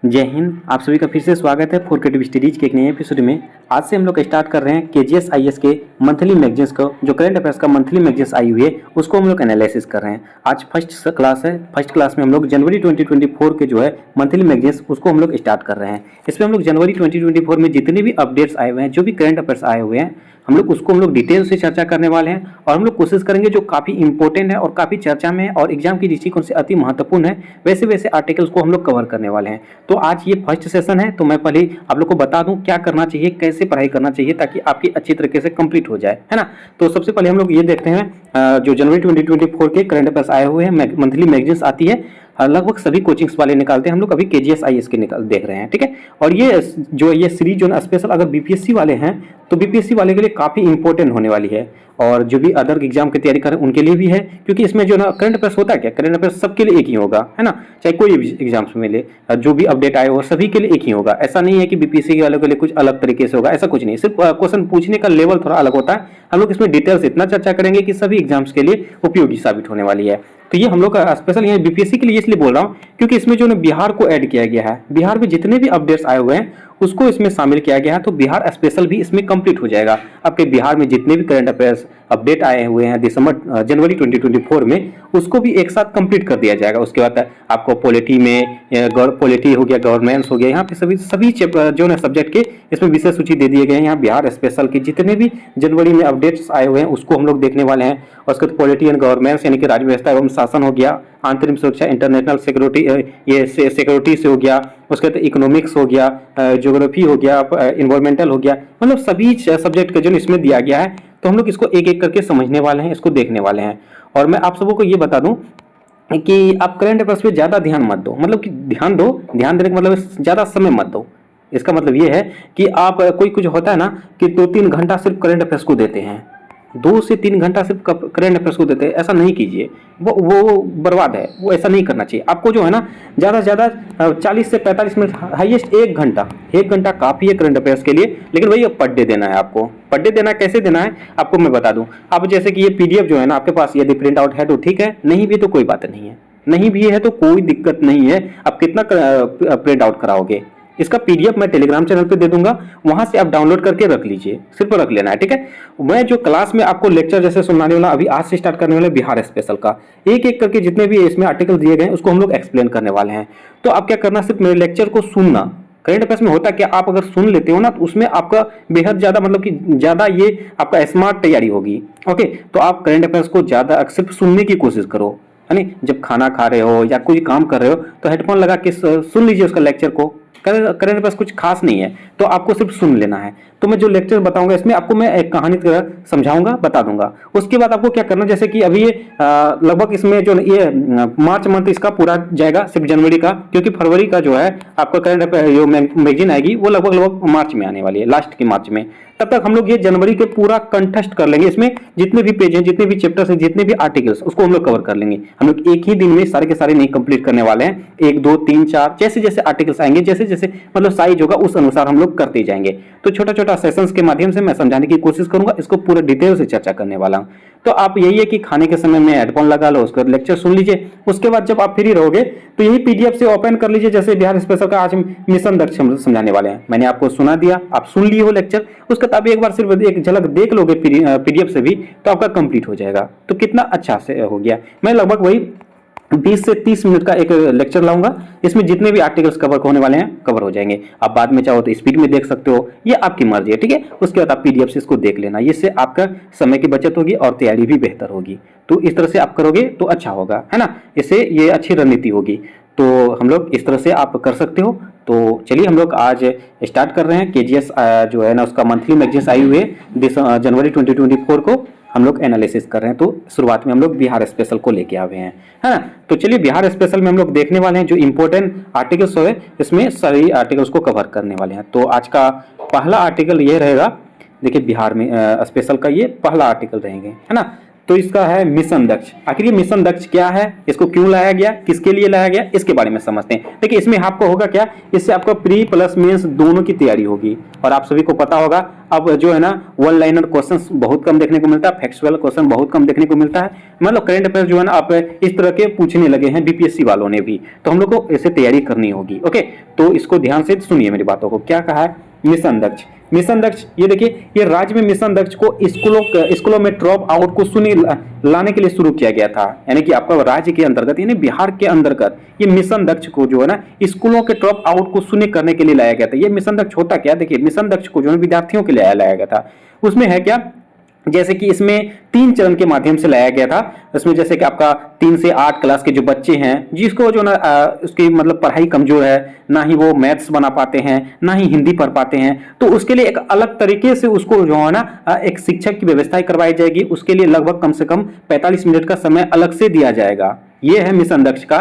जय हिंद। आप सभी का फिर से स्वागत है फोर क्रिएटिव स्टडीज के एक नए एपिसोड में। आज से हम लोग स्टार्ट कर रहे हैं केजीएस आईएएस के मंथली मैगजीन्स को, जो करंट अफेयर्स का मंथली मैगजीन्स आई हुई है उसको हम लोग एनालिसिस कर रहे हैं। आज फर्स्ट क्लास है। फर्स्ट क्लास में हम लोग जनवरी 2024 के जो है मंथली मैगजीन्स उसको हम लोग स्टार्ट कर रहे हैं। इसमें हम लोग जनवरी 2024 में जितने भी अपडेट्स आए हुए हैं, जो भी करंट अफेयर्स आए हुए हैं, हम लोग डिटेल से चर्चा करने वाले हैं और हम लोग कोशिश करेंगे जो काफ़ी इंपॉर्टेंट है और काफ़ी चर्चा में है और एग्जाम की दृष्टिकोण से अति महत्वपूर्ण है, वैसे वैसे आर्टिकल्स को हम लोग कवर करने वाले हैं। तो आज ये फर्स्ट सेशन है, तो मैं पहले आप लोग को बता दूं क्या करना चाहिए, कैसे पढ़ाई करना चाहिए ताकि आपकी अच्छी तरीके से कंप्लीट हो जाए, है ना। तो सबसे पहले हम लोग ये देखते हैं जो जनवरी 2024 के करंट अफेयर्स आए हुए हैं, मंथली मैगजीन्स आती है, लगभग सभी कोचिंग्स वाले निकालते हैं। हम लोग अभी केजीएस आईएएस के देख रहे हैं, ठीक है। और ये सीरीज जो स्पेशल अगर बीपीएससी वाले हैं तो बीपीएससी वाले के लिए काफ़ी इंपॉर्टेंट होने वाली है, और जो भी अदर एग्जाम की तैयारी कर रहे हैं उनके लिए भी है, क्योंकि इसमें जो ना करंट अफेयर्स होता है, क्या करंट अफेयर्स सबके लिए एक ही होगा, है ना। चाहे कोई भी एग्जाम्स में ले, जो भी अपडेट आए वो सभी के लिए एक ही होगा। ऐसा नहीं है कि बीपीएससी वालों के लिए कुछ अलग तरीके से होगा, ऐसा कुछ नहीं। सिर्फ क्वेश्चन पूछने का लेवल थोड़ा अलग होता है। हम लोग इसमें डिटेल से इतना चर्चा करेंगे कि सभी एग्जाम्स के लिए उपयोगी साबित होने वाली है। तो ये हम लोग का स्पेशल यहाँ बीपीएससी के लिए इसलिए बोल रहा हूँ क्योंकि इसमें जो ना बिहार को ऐड किया गया है, बिहार में जितने भी अपडेट्स आए हुए हैं उसको इसमें शामिल किया गया है। तो बिहार स्पेशल भी इसमें कंप्लीट हो जाएगा। आपके बिहार में जितने भी करंट अफेयर्स अपडेट आए हुए हैं जनवरी 2024 में, उसको भी एक साथ कंप्लीट कर दिया जाएगा। उसके बाद आपको पॉलिटी में पॉलिटी हो गया, गवर्नेंस हो गया, यहाँ पे सभी जो ना सब्जेक्ट के इसमें विषय सूची दे दिए गए हैं। यहाँ बिहार स्पेशल के जितने भी जनवरी में अपडेट्स आए हुए हैं उसको हम लोग देखने वाले हैं। और उसके बाद पॉलिटी एंड गवर्नेंस यानी कि राज्य व्यवस्था एवं शासन हो गया, आंतरिक सुरक्षा, इंटरनेशनल सिक्योरिटी, ये सिक्योरिटी से हो गया, उसके बाद इकोनॉमिक्स हो गया, ज्योग्राफी हो गया, इन्वायरमेंटल हो गया, मतलब सभी सब्जेक्ट का जो इसमें दिया गया है। तो हम लोग इसको एक एक करके समझने वाले हैं, इसको देखने वाले हैं। और मैं आप सबको ये बता दूं कि आप करंट अफेयर्स पे ज़्यादा ध्यान मत दो, मतलब कि ध्यान दो, ध्यान देने का मतलब ज़्यादा समय मत दो। इसका मतलब ये है कि आप कोई कुछ होता है ना कि 2-3 घंटा सिर्फ करंट अफेयर्स को देते हैं, 2 से 3 घंटा सिर्फ करंट अफेयर्स को देते हैं, ऐसा नहीं कीजिए। वो बर्बाद है, वो ऐसा नहीं करना चाहिए। आपको जो है ना ज़्यादा से ज़्यादा 40 से 45 मिनट, हाईएस्ट 1 घंटा काफ़ी है करंट अफेयर्स के लिए। लेकिन वही पर डे देना है आपको। पर डे देना कैसे देना है आपको मैं बता दूं। अब जैसे कि ये पीडीएफ जो है ना आपके पास, यदि प्रिंट आउट है तो ठीक है, नहीं भी तो कोई बात नहीं है, नहीं भी है तो कोई दिक्कत नहीं है। आप कितना प्रिंट आउट कराओगे, इसका पीडीएफ मैं टेलीग्राम चैनल पे दे दूंगा, वहां से आप डाउनलोड करके रख लीजिए, सिर्फ रख लेना है, ठीक है। मैं जो क्लास में आपको लेक्चर जैसे सुनाने वाला, अभी आज से स्टार्ट करने वाले बिहार स्पेशल का, एक एक करके जितने भी इसमें आर्टिकल दिए गए उसको हम लोग एक्सप्लेन करने वाले हैं। तो आप क्या करना, सिर्फ मेरे लेक्चर को सुनना। करंट अफेयर्स में होता है कि आप अगर सुन लेते हो ना तो उसमें आपका बेहद ज्यादा, मतलब कि ज्यादा ये आपका स्मार्ट तैयारी होगी। ओके, तो आप करंट अफेयर्स को ज्यादा सिर्फ सुनने की कोशिश करो, यानी जब खाना खा रहे हो या कोई काम कर रहे हो तो हेडफोन लगा के सुन लीजिए उसका लेक्चर को। करंट अफेयर्स कुछ खास नहीं है, तो आपको सिर्फ सुन लेना है। तो मैं जो लेक्चर बताऊंगा इसमें आपको मैं एक कहानी की तरह समझाऊंगा, बता दूंगा। उसके बाद आपको क्या करना, जैसे कि अभी ये लगभग इसमें जो ये मार्च मंथ इसका पूरा जाएगा, सिर्फ जनवरी का, क्योंकि फरवरी का जो है आपका करंट अफेयर जो मैगजीन आएगी वो लगभग मार्च में आने वाली है, लास्ट के मार्च में। तब तक हम लोग ये जनवरी के पूरा कंटेस्ट कर लेंगे। इसमें जितने भी पेज हैं, जितने भी चैप्टर्स हैं, जितने भी आर्टिकल्स, उसको हम लोग कवर कर लेंगे। हम लोग एक ही दिन में सारे के सारे नहीं कंप्लीट करने वाले हैं, 1, 2, 3, 4 जैसे जैसे आर्टिकल्स आएंगे, जैसे जैसे मतलब साइज होगा उस अनुसार हम लोग करते जाएंगे। तो छोटा छोटा सेशंस के माध्यम से मैं समझाने की कोशिश करूंगा, इसको पूरे डिटेल से चर्चा करने वाला हूं। तो आप यही है कि खाने के समय में हेडफोन लगा लो, उसका लेक्चर सुन लीजिए। उसके बाद जब आप फ्री रहोगे तो यही पीडीएफ से ओपन कर लीजिए। जैसे बिहार स्पेशल का आज मिशन दक्ष समझाने वाले हैं, मैंने आपको सुना दिया, आप सुन लिए हो लेक्चर, उसका तब एक बार सिर्फ एक झलक देख लोगे पीडीएफ से भी तो आपका कंप्लीट हो जाएगा। तो कितना अच्छा से हो गया। मैं लगभग वही 20 से 30 मिनट का एक लेक्चर लाऊंगा, इसमें जितने भी आर्टिकल्स कवर होने वाले हैं कवर हो जाएंगे। आप बाद में चाहो तो स्पीड में देख सकते हो, ये आपकी मर्जी है, ठीक है। उसके बाद आप पीडीएफ से इसको देख लेना, इससे आपका समय की बचत होगी और तैयारी भी बेहतर होगी। तो इस तरह से आप करोगे तो अच्छा होगा, है ना। इससे ये अच्छी रणनीति होगी। तो हम लोग इस तरह से आप कर सकते हो। तो चलिए हम लोग आज स्टार्ट कर रहे हैं। केजीएस जो है ना उसका मंथली मैगजीन्स आई हुई है जनवरी 2024 को हम लोग एनालिसिस कर रहे हैं। तो शुरुआत में हम लोग बिहार स्पेशल को लेके आए हैं, है ना। तो चलिए बिहार स्पेशल में हम लोग देखने वाले हैं जो इंपॉर्टेंट आर्टिकल्स है, इसमें सारी आर्टिकल्स को कवर करने वाले हैं। तो आज का पहला आर्टिकल ये रहेगा, देखिए बिहार में स्पेशल का ये पहला आर्टिकल रहेंगे, है ना। तो इसका है मिशन दक्ष। आखिर ये मिशन दक्ष क्या है, इसको क्यों लाया गया, किसके लिए लाया गया, इसके बारे में समझते हैं। देखिए इसमें आपको होगा क्या, इससे आपको प्री प्लस मेंस दोनों की तैयारी होगी। और आप सभी को पता होगा अब जो है ना वन लाइनर क्वेश्चंस बहुत कम देखने को मिलता है, फैक्चुअल क्वेश्चन बहुत कम देखने को मिलता है। मतलब करंट अफेयर जो है ना आप इस तरह के पूछने लगे हैं बीपीएससी वालों ने भी, तो हम लोग को इसे तैयारी करनी होगी। ओके, तो इसको ध्यान से सुनिए मेरी बातों को। क्या कहा है, मिशन दक्ष। मिशन दक्ष ये देखिए, ये राज्य में मिशन दक्ष को स्कूलों में ड्रॉप आउट को लाने के लिए शुरू किया गया था। यानी कि आपका राज्य के अंतर्गत यानी बिहार के अंतर्गत ये मिशन दक्ष को जो है ना स्कूलों के ड्रॉप आउट को शून्य करने के लिए लाया गया था। ये मिशन दक्ष होता क्या, देखिए मिशन दक्ष को जो है विद्यार्थियों के लिए लाया गया था। उसमें है क्या, जैसे कि इसमें 3 चरण के माध्यम से लाया गया था। इसमें जैसे कि आपका 3 से 8 क्लास के जो बच्चे हैं जिसको जो ना उसकी मतलब पढ़ाई कमजोर है, ना ही वो मैथ्स बना पाते हैं, ना ही हिंदी पढ़ पाते हैं, तो उसके लिए एक अलग तरीके से उसको जो है ना एक शिक्षक की व्यवस्था करवाई जाएगी। उसके लिए लगभग कम से कम 45 मिनट का समय अलग से दिया जाएगा। ये है मिशन दक्ष का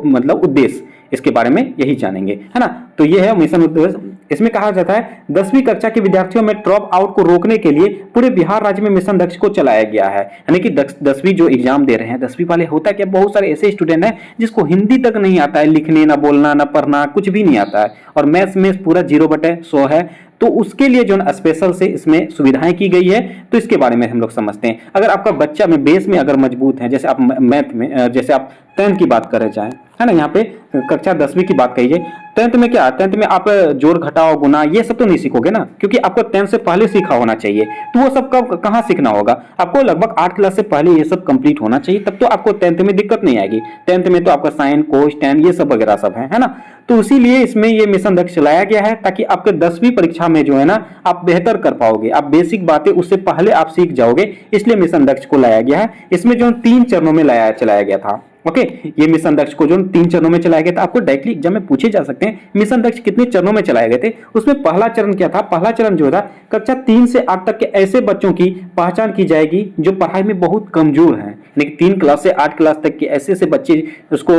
मतलब उद्देश्य। इसके बारे में यही जानेंगे, है ना। तो ये है मिशन उद्देश्य। इसमें कहा जाता है 10वीं कक्षा के विद्यार्थियों में ड्रॉप आउट को रोकने के लिए पूरे बिहार राज्य में मिशन दक्ष को चलाया गया है। यानी कि 10वीं जो एग्जाम दे रहे हैं, 10वीं वाले होता है कि बहुत सारे ऐसे स्टूडेंट हैं जिसको हिंदी तक नहीं आता है, लिखने ना बोलना ना पढ़ना कुछ भी नहीं आता है, और मैथ्स में पूरा 0/100 है। तो उसके लिए जो है स्पेशल से इसमें सुविधाएं की गई है। तो इसके बारे में हम लोग समझते हैं। अगर आपका बच्चा में बेस में अगर मजबूत है, जैसे आप मैथ में जैसे आप 10th की बात कर जाए, है ना, यहाँ पे कक्षा 10वीं की बात कहिए। 10th में क्या, 10th में आप जोड़ घटाओ गुना ये सब तो नहीं सीखोगे ना, क्योंकि आपको 10th से पहले सीखा होना चाहिए। तो वो सब कब कहाँ सीखना होगा, आपको लगभग 8 क्लास से पहले ये सब कंप्लीट होना चाहिए, तब तो आपको 10th में दिक्कत नहीं आएगी। 10th में तो आपका साइन कोस टेन ये सब वगैरह सब है ना। तो इसीलिए इसमें ये मिशन दक्ष चलाया गया है ताकि आपके 10वीं परीक्षा में जो है ना आप बेहतर कर पाओगे, आप बेसिक बातें उससे पहले आप सीख जाओगे, इसलिए मिशन दक्ष को लाया गया है। इसमें जो 3 चरणों में चलाया गया था। ओके, ये मिशन दक्ष को जो 3 चरणों में चलाया गया था। आपको डायरेक्टली एग्जाम में पूछे जा सकते हैं मिशन दक्ष कितने चरणों में चलाए गए थे। उसमें पहला चरण क्या था, पहला चरण जो था कक्षा 3 से 8 तक के ऐसे बच्चों की पहचान की जाएगी जो पढ़ाई में बहुत कमजोर हैं। लेकिन 3 क्लास से 8 क्लास तक के ऐसे बच्चे उसको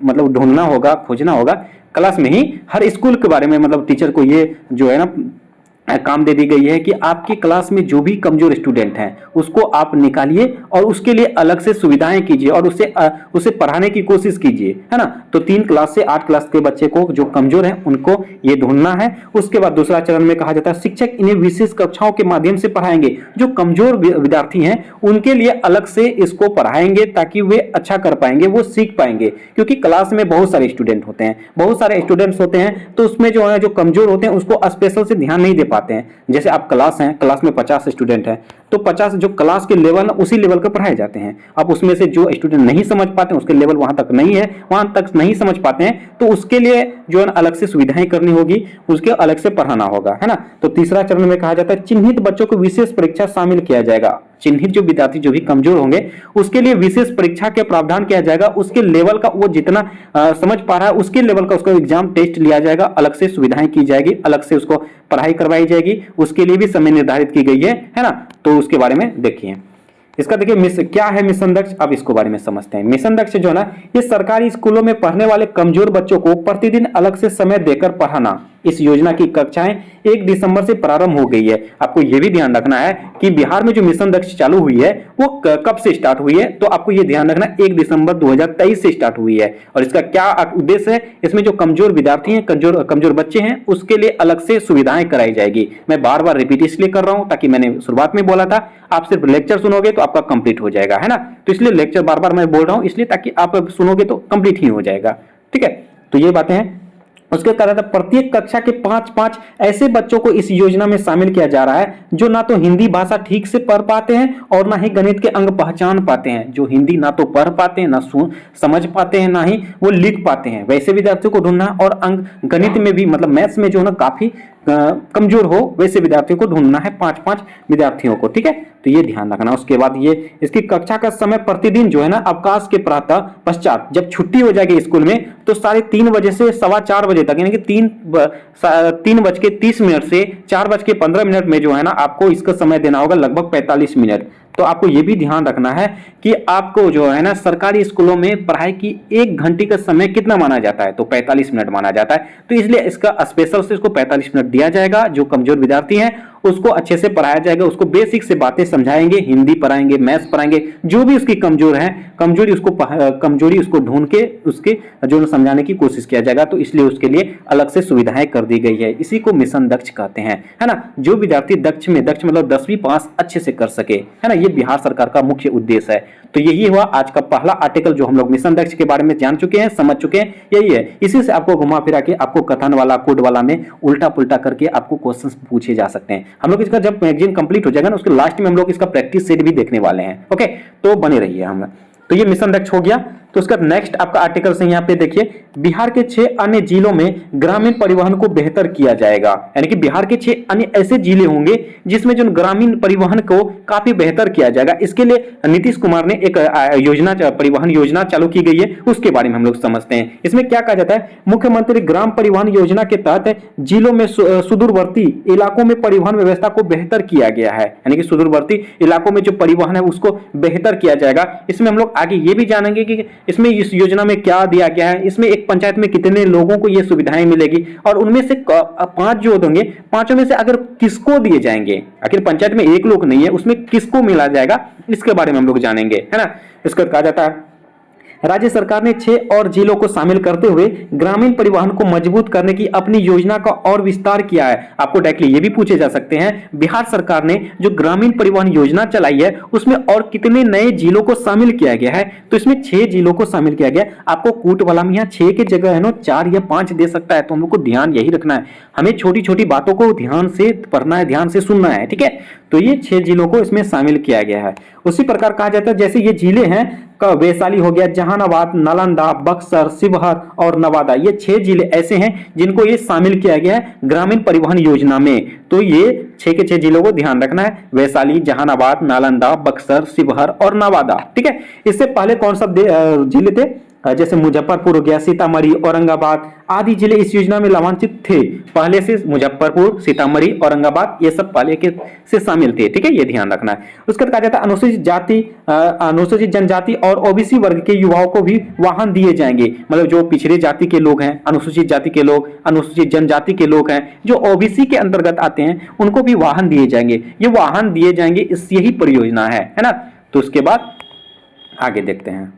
मतलब ढूंढना होगा, खोजना होगा। क्लास में ही हर स्कूल के बारे में मतलब टीचर को ये जो है ना काम दे दी गई है कि आपकी क्लास में जो भी कमजोर स्टूडेंट हैं उसको आप निकालिए और उसके लिए अलग से सुविधाएं कीजिए और उसे पढ़ाने की कोशिश कीजिए, है ना। तो 3 क्लास से 8 क्लास के बच्चे को जो कमजोर हैं उनको ये ढूंढना है। उसके बाद दूसरा चरण में कहा जाता है शिक्षक इन्हें विशेष कक्षाओं के माध्यम से पढ़ाएंगे। जो कमजोर विद्यार्थी हैं उनके लिए अलग से इसको पढ़ाएंगे ताकि वे अच्छा कर पाएंगे, वो सीख पाएंगे। क्योंकि क्लास में बहुत सारे स्टूडेंट होते हैं, बहुत सारे स्टूडेंट्स होते हैं, तो उसमें जो है जो कमजोर होते हैं उसको स्पेशल से ध्यान नहीं दे पाते हैं। जैसे आप क्लास हैं, क्लास में 50 स्टूडेंट हैं, तो 50 जो क्लास के लेवल उसी लेवल के पढ़ाए जाते हैं। अब उसमें से जो स्टूडेंट नहीं समझ पाते हैं, उसके लेवल वहां तक नहीं है, वहां तक नहीं समझ पाते हैं, तो उसके लिए जो है अलग से सुविधाएं करनी होगी, उसके अलग से पढ़ाना होगा, है ना। तो तीसरा चरण में कहा जाता है चिन्हित बच्चों को विशेष परीक्षा शामिल किया जाएगा। चिन्हित जो विद्यार्थी जो भी कमजोर होंगे उसके लिए विशेष परीक्षा के प्रावधान किया जाएगा। उसके लेवल का वो जितना समझ पा रहा है उसके लेवल का उसका एग्जाम टेस्ट लिया जाएगा, अलग से सुविधाएं की जाएगी, अलग से उसको पढ़ाई करवाई जाएगी। उसके लिए भी समय निर्धारित की गई है ना। तो उसके बारे में देखिए, इसका देखिए क्या है मिशन दक्ष, अब इसको बारे में समझते हैं। मिशन दक्ष जो है ना ये सरकारी स्कूलों में पढ़ने वाले कमजोर बच्चों को प्रतिदिन अलग से समय देकर पढ़ाना। इस योजना की कक्षाएं 1 दिसंबर से प्रारंभ हो गई है। आपको यह भी ध्यान रखना है कि बिहार में जो मिशन दक्ष चालू हुई है वो कब से स्टार्ट हुई है, तो आपको यह ध्यान रखना 1 दिसंबर 2023 से स्टार्ट हुई है। और इसका क्या उद्देश्य है, इसमें जो कमजोर विद्यार्थी हैं, कमजोर बच्चे हैं, उसके लिए अलग से सुविधाएं कराई जाएगी। मैं बार बार रिपीट इसलिए कर रहा हूं ताकि मैंने शुरुआत में बोला था आप सिर्फ लेक्चर सुनोगे तो आपका कंप्लीट हो जाएगा, है ना। तो इसलिए लेक्चर बार बार मैं बोल रहा हूं इसलिए ताकि आप सुनोगे तो कंप्लीट ही हो जाएगा, ठीक है। तो ये बातें हैं। उसके कारण प्रत्येक कक्षा के 5-5 ऐसे बच्चों को इस योजना में शामिल किया जा रहा है जो ना तो हिंदी भाषा ठीक से पढ़ पाते हैं और ना ही गणित के अंग पहचान पाते हैं। जो हिंदी ना तो पढ़ पाते हैं, ना समझ पाते हैं, ना ही वो लिख पाते हैं, वैसे विद्यार्थियों को ढूंढना। और अंग गणित में भी मतलब मैथ्स में जो है ना काफी कमजोर हो वैसे विद्यार्थियों को ढूंढना है, 5-5 विद्यार्थियों को, ठीक है। तो ये ध्यान रखना। उसके बाद ये इसकी कक्षा का समय प्रतिदिन जो है ना अवकाश के प्रातः पश्चात जब छुट्टी हो जाएगी स्कूल में तो 3:30 बजे से 4:15 बजे तक, यानी कि 3:30 से 4:15 में जो है ना आपको इसका समय देना होगा, लगभग 45 मिनट। तो आपको यह भी ध्यान रखना है कि आपको जो है ना सरकारी स्कूलों में पढ़ाई की 1 घंटे का समय कितना माना जाता है, तो 45 मिनट माना जाता है। तो इसलिए इसका स्पेशल से इसको 45 मिनट दिया जाएगा। जो कमजोर विद्यार्थी हैं उसको अच्छे से पढ़ाया जाएगा, उसको बेसिक से बातें समझाएंगे, हिंदी पढ़ाएंगे, मैथ्स पढ़ाएंगे, जो भी उसकी कमजोर है कमजोरी उसको ढूंढ के उसके जो समझाने की कोशिश किया जाएगा। तो इसलिए उसके लिए अलग से सुविधाएं कर दी गई है। इसी को मिशन दक्ष कहते हैं, है ना। जो विद्यार्थी दक्ष मतलब 10वीं पास अच्छे से कर सके, है ना, ये बिहार सरकार का मुख्य उद्देश्य है। तो यही हुआ आज का पहला आर्टिकल जो हम लोग मिशन दक्ष के बारे में जान चुके हैं, समझ चुके हैं, यही है। इसी से आपको घुमा फिरा के आपको कथन वाला कोड वाला में उल्टा पुल्टा करके आपको क्वेश्चंस पूछे जा सकते हैं। हम लोग इसका जब मैगजीन कंप्लीट हो जाएगा ना, उसके लास्ट में हम लोग इसका प्रैक्टिस सेट भी देखने वाले हैं। ओके, तो बने रहिए हम। तो ये मिशन दक्ष हो गया। तो उसका नेक्स्ट आपका आर्टिकल से यहाँ पे देखिए, बिहार के 6 अन्य जिलों में ग्रामीण परिवहन को बेहतर किया जाएगा। यानी कि बिहार के 6 अन्य ऐसे जिले होंगे जिसमें जो ग्रामीण परिवहन को काफी बेहतर किया जाएगा। इसके लिए नीतीश कुमार ने एक परिवहन योजना चालू की गई है, उसके बारे में हम लोग समझते हैं। इसमें क्या कहा जाता है, मुख्यमंत्री ग्राम परिवहन योजना के तहत जिलों में सुदूरवर्ती इलाकों में परिवहन व्यवस्था को बेहतर किया गया है। यानी कि सुदूरवर्ती इलाकों में जो परिवहन है उसको बेहतर किया जाएगा। इसमें हम लोग आगे ये भी जानेंगे कि इसमें इस योजना में क्या दिया गया है, इसमें एक पंचायत में कितने लोगों को ये सुविधाएं मिलेगी, और उनमें से 5 जो होंगे, 5 में से अगर किसको दिए जाएंगे, आखिर पंचायत में एक लोग नहीं है, उसमें किसको मिला जाएगा, इसके बारे में हम लोग जानेंगे, है ना। इसको कहा जाता है, राज्य सरकार ने 6 और जिलों को शामिल करते हुए ग्रामीण परिवहन को मजबूत करने की अपनी योजना का और विस्तार किया है। आपको डायरेक्टली ये भी पूछे जा सकते हैं, बिहार सरकार ने जो ग्रामीण परिवहन योजना चलाई है उसमें और कितने नए जिलों को शामिल किया गया है। तो इसमें 6 जिलों को शामिल किया गया। आपको कूट वाला में यहाँ 6 की जगह है ना 4 या 5 दे सकता है। तो हम लोग को ध्यान यही रखना है, हमें छोटी छोटी बातों को ध्यान से पढ़ना है, ध्यान से सुनना है, ठीक है। तो ये 6 जिलों को इसमें शामिल किया गया है। उसी प्रकार कहा जाता है, जैसे ये जिले हैं वैशाली हो गया, जहानाबाद, नालंदा, बक्सर, शिवहर और नवादा, ये 6 जिले ऐसे हैं जिनको ये शामिल किया गया है ग्रामीण परिवहन योजना में। तो ये 6 के 6 जिलों को ध्यान रखना है, वैशाली, जहानाबाद, नालंदा, बक्सर, शिवहर और नवादा, ठीक है। इससे पहले कौन सा जिले थे, जैसे मुजफ्फरपुर हो गया, सीतामढ़ी, औरंगाबाद आदि जिले इस योजना में लाभान्वित थे। पहले से मुजफ्फरपुर, सीतामढ़ी, औरंगाबाद ये सब पहले के से शामिल थे, ठीक है, ये ध्यान रखना है। उसके बाद कहा जाता है अनुसूचित जनजाति और ओबीसी वर्ग के युवाओं को भी वाहन दिए जाएंगे। मतलब जो पिछड़े जाति के लोग हैं, अनुसूचित जाति के लोग, अनुसूचित जनजाति के लोग हैं, जो ओबीसी के अंतर्गत आते हैं, उनको भी वाहन दिए जाएंगे। ये वाहन दिए जाएंगे, इस यही परियोजना है ना। तो उसके बाद आगे देखते हैं,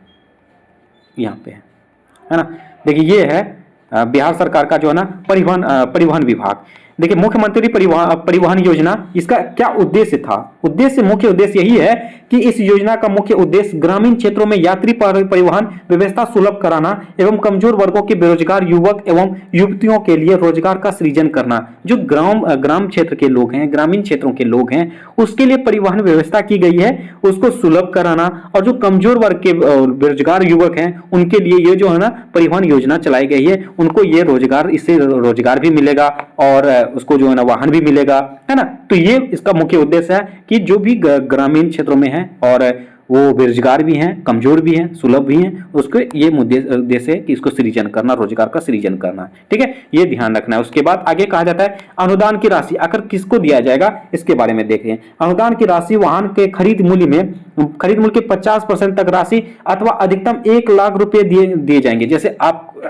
यहाँ पे है ना। देखिए ये है बिहार सरकार का जो है ना परिवहन विभाग। देखिए मुख्यमंत्री परिवहन योजना, इसका क्या उद्देश्य था, मुख्य उद्देश्य यही है कि इस योजना का मुख्य उद्देश्य ग्रामीण क्षेत्रों में यात्री परिवहन व्यवस्था सुलभ कराना एवं कमजोर वर्गों के बेरोजगार युवक एवं युवतियों के लिए रोजगार का सृजन करना। जो ग्राम क्षेत्र के लोग हैं, ग्रामीण क्षेत्रों के लोग हैं, उसके लिए परिवहन व्यवस्था की गई है, उसको सुलभ कराना। और जो कमजोर वर्ग के बेरोजगार युवक हैं, उनके लिए ये जो है ना परिवहन योजना चलाई गई है, उनको ये रोजगार, इससे रोजगार भी मिलेगा और उसको जो है ना वाहन भी मिलेगा, है ना। तो ये इसका मुख्य उद्देश्य है कि जो भी ग्रामीण क्षेत्रों में है और वो बेरोजगार भी हैं, कमजोर भी हैं, सुलभ भी हैं, उसको ये उद्देश्य है कि इसको सृजन करना, रोजगार का सृजन करना, ठीक है, ये ध्यान रखना है। उसके बाद आगे कहा जाता है अनुदान की राशि आखिर किसको दिया जाएगा, इसके बारे में देखें। अनुदान की राशि वाहन के खरीद मूल्य के 50% तक राशि अथवा अधिकतम 1 लाख रुपए दिए जाएंगे। जैसे आप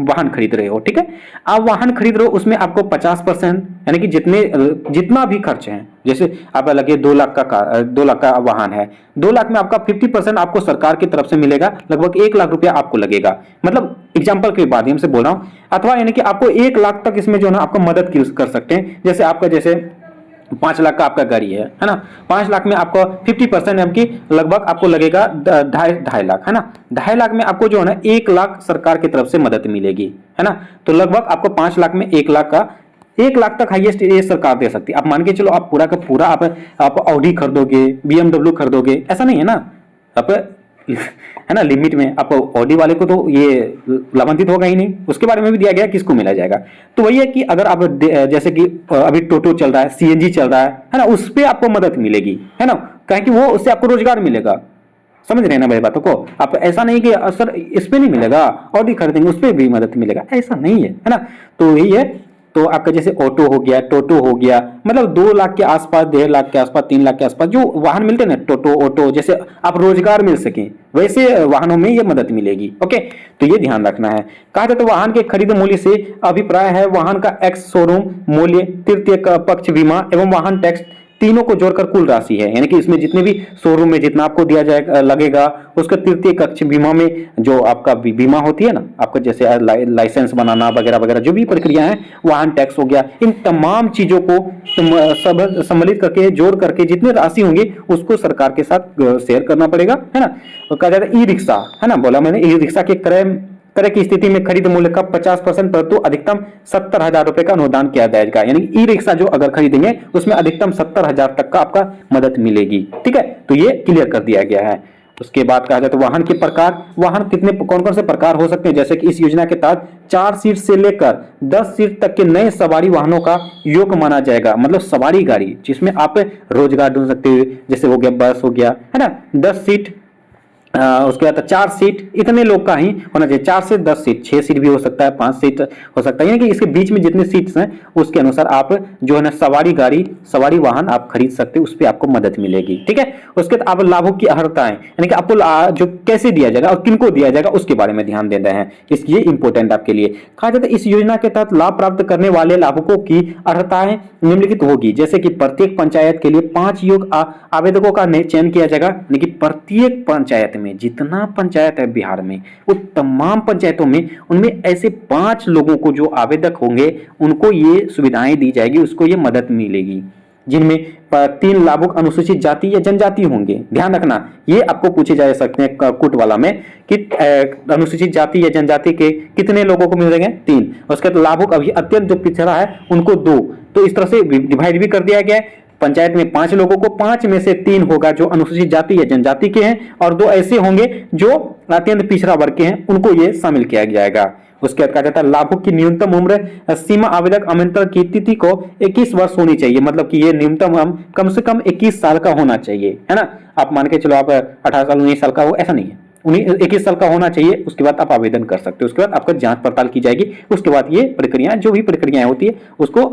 वाहन खरीद रहे हो, ठीक है, आप वाहन खरीद रहे हो, उसमें आपको 50% यानी कि जितना भी खर्च है, जैसे आप लगे 2 लाख का वाहन है, 2 लाख में आपका 50% आपको सरकार की तरफ से मिलेगा, लगभग 1 लाख रुपया आपको लगेगा। मतलब एग्जांपल के माध्यम से बोल रहा हूं। अथवा यानी कि आपको 1 लाख तक इसमें जो है ना आपको मदद कर सकते हैं। जैसे आपका 5 लाख का आपका गाड़ी है ना, 5 लाख में आपको 50% यानी कि लगभग आपको लगेगा 2.5 लाख, है ना। 2.5 लाख में आपको जो है ना 1 लाख सरकार की तरफ से मदद मिलेगी, है ना। तो लगभग आपको 5 लाख में 1 लाख तक हाईएस्ट ये सरकार दे सकती है। आप मान के चलो, आप पूरा का पूरा आप ऑडी खरीदोगे, BMW खरीदोगे, ऐसा नहीं है ना। आप है ना लिमिट में, आप ऑडी वाले को तो ये लाभान्वित होगा ही नहीं। उसके बारे में भी दिया गया किसको मिला जाएगा। तो वही है कि अगर आप जैसे कि अभी टोटो चल रहा है, CNG चल रहा है ना, उस पर आपको मदद मिलेगी, है ना, कहें कि वो उससे आपको रोजगार मिलेगा। समझ रहे हैं ना मेरी बातों को। आप ऐसा नहीं कि सर इस पे नहीं मिलेगा, ऑडी खरीदेंगे उस पर भी मदद मिलेगा, ऐसा नहीं है, है ना। तो यही है तो आपका जैसे ऑटो हो गया, टोटो हो गया, मतलब 2 लाख के आसपास, 1.5 लाख के आसपास, 3 लाख के आसपास जो वाहन मिलते हैं ना, टोटो ऑटो, जैसे आप रोजगार मिल सके वैसे वाहनों में ये मदद मिलेगी। ओके, तो ये ध्यान रखना है। कहा जाए तो वाहन के खरीद मूल्य से अभिप्राय है वाहन का एक्स शोरूम मूल्य, तृतीय पक्ष बीमा एवं वाहन टैक्स, तीनों को जोड़कर कुल राशि है। यानी कि इसमें जितने भी शोरूम में जितना आपको दिया जाएगा लगेगा, उसका तृतीय कक्ष बीमा में जो आपका बीमा होती है ना, आपका जैसे लाइसेंस बनाना वगैरह वगैरह जो भी प्रक्रिया है, वाहन टैक्स हो गया, इन तमाम चीजों को सब सम्मिलित करके जोड़ करके जितनी राशि होंगी उसको सरकार के साथ शेयर करना पड़ेगा, है ना। और कहा जाता है ई रिक्शा, है ना, बोला मैंने, ई रिक्शा के क्रय की स्थिति में खरीद मूल्य का 50% परंतु अधिकतम 70,000 रुपए का अनुदान किया जाएगा। यानी ई रिक्शा जो अगर खरीदेंगे उसमें अधिकतम 70,000 तक का आपका मदद मिलेगी। ठीक है, तो ये क्लियर कर दिया गया है। उसके बाद कहा जाए तो वाहन के प्रकार, वाहन कितने कौन कौन से प्रकार हो सकते हैं, जैसे कि इस योजना के तहत 4 सीट से लेकर 10 सीट तक के नए सवारी वाहनों का योग माना जाएगा। मतलब सवारी गाड़ी जिसमें आप रोजगार ढूंढ सकते हो, जैसे हो गया बस हो गया, है ना, 10 सीट, उसके बाद 4 सीट, इतने लोग का ही होना चाहिए। 4 से 10 सीट, 6 सीट भी हो सकता है, 5 सीट हो सकता है, यानी कि इसके बीच में जितने सीट्स हैं उसके अनुसार आप जो है ना सवारी गाड़ी, सवारी वाहन आप खरीद सकते हो, उस पर आपको मदद मिलेगी। ठीक है, उसके बाद आप लाभों की अर्हताएं, यानी कि आपको जो कैसे दिया जाएगा और किनको दिया जाएगा उसके बारे में ध्यान दे रहे हैं, इसलिए इंपॉर्टेंट आपके लिए। कहा जाता है इस योजना के तहत लाभ प्राप्त करने वाले लाभुकों की अर्हताएं निम्नलिखित होगी, जैसे कि प्रत्येक पंचायत के लिए 5 योग्य आवेदकों का चयन किया जाएगा। यानी कि प्रत्येक पंचायत में, जितना पंचायत है बिहार में, वो तमाम पंचायतों में उनमें ऐसे 5 लोगों को जो आवेदक होंगे उनको ये सुविधाएं दी जाएगी, उसको ये मदद मिलेगी, जिनमें 3 लाभुक अनुसूचित जाति या जनजाति होंगे। ध्यान रखना, ये आपको पूछे जा सकते हैं कुट वाला में कि अनुसूचित जाति या जनजाति के कितने लोगों को मिलेंगे, 3। उसके बाद लाभुक अभी अत्यंत जो पिछड़ा है उनको 2। तो इस तरह से डिवाइड भी कर दिया गया है। पंचायत में 5 लोगों को, 5 में से 3 होगा जो अनुसूचित जाति या जनजाति के हैं और 2 ऐसे होंगे जो अत्यंत पिछड़ा वर्ग के हैं, उनको ये शामिल किया जाएगा। उसके बाद कहा जाता है लाभुक की न्यूनतम उम्र सीमा आवेदक आमंत्रण की तिथि को 21 वर्ष होनी चाहिए। मतलब कि ये न्यूनतम कम से कम 21 साल का होना चाहिए, है ना। आप मान के चलो आप 18 साल 19 साल का हो, ऐसा नहीं है, 21 साल का होना चाहिए। उसके बाद आप आवेदन कर सकते हो, उसके बाद आपका जांच पड़ताल की जाएगी, उसके बाद ये प्रक्रियाएं जो भी प्रक्रियाएं होती है उसको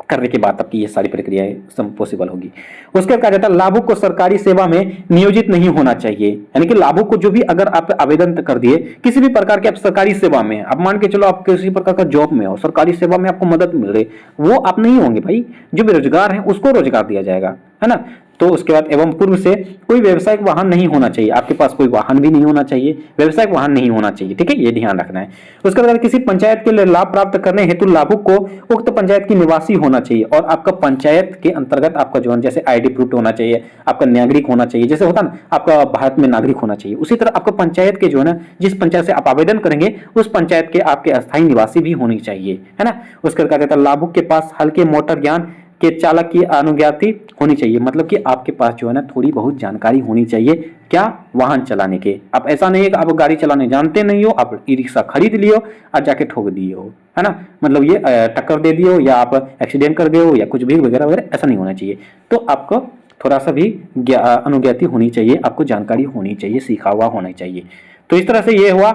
करने के बाद आपकी ये सारी प्रक्रियाएं पॉसिबल होगी। उसके बाद कहा जाता है लाभुक को सरकारी सेवा में नियोजित नहीं होना चाहिए। यानी कि लाभुक को जो भी अगर आप आवेदन कर दिए किसी भी प्रकार के आप सरकारी सेवा में, आप मान के चलो आप किसी प्रकार का जॉब में हो, सरकारी सेवा में आपको मदद मिल रही, वो आप नहीं होंगे भाई। जो बेरोजगार है उसको रोजगार दिया जाएगा, है ना। तो उसके बाद एवं पूर्व से कोई व्यवसायिक वाहन नहीं होना चाहिए, आपके पास कोई वाहन भी नहीं होना चाहिए, व्यवसायिक वाहन नहीं होना चाहिए। ठीक है, ये ध्यान रखना है। उसके बाद किसी पंचायत के लिए लाभ प्राप्त करने हेतु लाभुक को उक्त पंचायत की निवासी होना चाहिए और आपका पंचायत के अंतर्गत आपका जो है जैसे आईडी प्रूफ होना चाहिए, आपका नागरिक होना चाहिए, जैसे होता ना आपका भारत में नागरिक होना चाहिए, उसी तरह आपका पंचायत के जो है ना जिस पंचायत से आप आवेदन करेंगे उस पंचायत के आपके अस्थायी निवासी भी होनी चाहिए, है ना। उसके बाद कहा जाता है लाभुक के पास हल्के मोटर ज्ञान के चालक की अनुज्ञाति होनी चाहिए। मतलब कि आपके पास जो है ना थोड़ी बहुत जानकारी होनी चाहिए, क्या, वाहन चलाने के। आप ऐसा नहीं है कि आप गाड़ी चलाने जानते नहीं हो, आप ई रिक्शा खरीद लियो और जाके ठोक दिए हो, है ना, मतलब ये टक्कर दे दिए हो या आप एक्सीडेंट कर गए हो या कुछ भी वगैरह वगैरह, ऐसा नहीं होना चाहिए। तो आपको थोड़ा सा भी अनुज्ञाति होनी चाहिए, आपको जानकारी होनी चाहिए, सीखा हुआ होना चाहिए। तो इस तरह से ये हुआ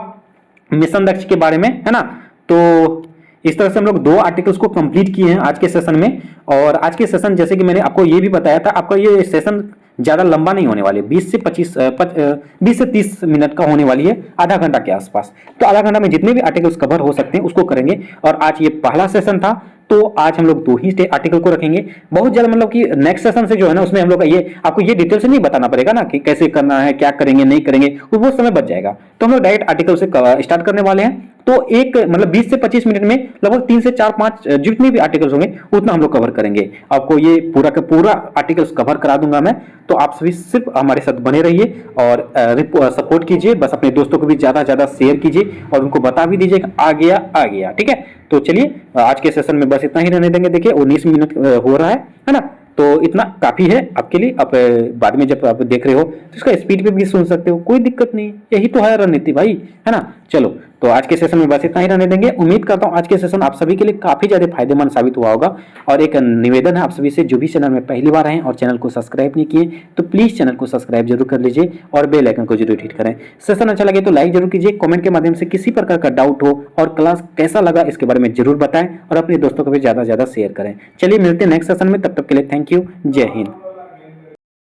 मिशन दक्ष के बारे में, है ना। तो इस तरह से हम लोग 2 आर्टिकल्स को कंप्लीट किए हैं आज के सेशन में। और आज के सेशन जैसे कि मैंने आपको ये भी बताया था, आपका ये सेशन ज्यादा लंबा नहीं होने वाले, 20 से 30 मिनट का होने वाली है, आधा घंटा के आसपास। तो आधा घंटा में जितने भी आर्टिकल्स कवर हो सकते हैं उसको करेंगे। और आज ये पहला सेशन था, तो आज हम लोग 2 ही आर्टिकल को रखेंगे। बहुत ज्यादा मतलब कि नेक्स्ट सेशन से जो है ना उसमें हम लोग ये आपको ये डिटेल से नहीं बताना पड़ेगा ना कि कैसे करना है, क्या करेंगे नहीं करेंगे, वो समय बच जाएगा। तो हम लोग डायरेक्ट आर्टिकल से स्टार्ट करने वाले हैं। तो एक मतलब 20 से 25 मिनट में लगभग 3 से 4-5 जितने भी आर्टिकल्स होंगे उतना हम लोग कवर करेंगे। आपको ये पूरा का पूरा आर्टिकल्स कवर करा दूंगा मैं। तो आप सभी सिर्फ हमारे साथ बने रहिए और सपोर्ट कीजिए, बस अपने दोस्तों को भी ज्यादा से ज्यादा शेयर कीजिए और उनको बता भी दीजिए कि आ गया। ठीक है, तो चलिए आज के सेशन में बस इतना ही रहने देंगे। देखिए 19 मिनट हो रहा है ना, तो इतना काफी है आपके लिए। आप बाद में जब आप देख रहे हो तो इसका स्पीड पे भी सुन सकते हो, कोई दिक्कत नहीं, यही तो है रणनीति भाई, है ना। चलो, तो तो आज के सेशन में बस इतना ही रहने देंगे। उम्मीद करता हूँ आज के सेशन आप सभी के लिए काफी ज्यादा फायदेमंद साबित हुआ होगा। और एक निवेदन है आप सभी से, जो भी चैनल में पहली बार आए और चैनल को सब्सक्राइब नहीं किए तो प्लीज चैनल को सब्सक्राइब जरूर कर लीजिए और बेल आइकन को जरूर हिट करें। सेशन अच्छा लगे तो लाइक जरूर कीजिए, कमेंट के माध्यम से किसी प्रकार का डाउट हो और क्लास कैसा लगा इसके बारे में जरूर बताएं और अपने दोस्तों को भी ज्यादा से ज्यादा शेयर करें। चलिए मिलते हैं नेक्स्ट सेशन में, तब तक के लिए थैंक यू, जय हिंद।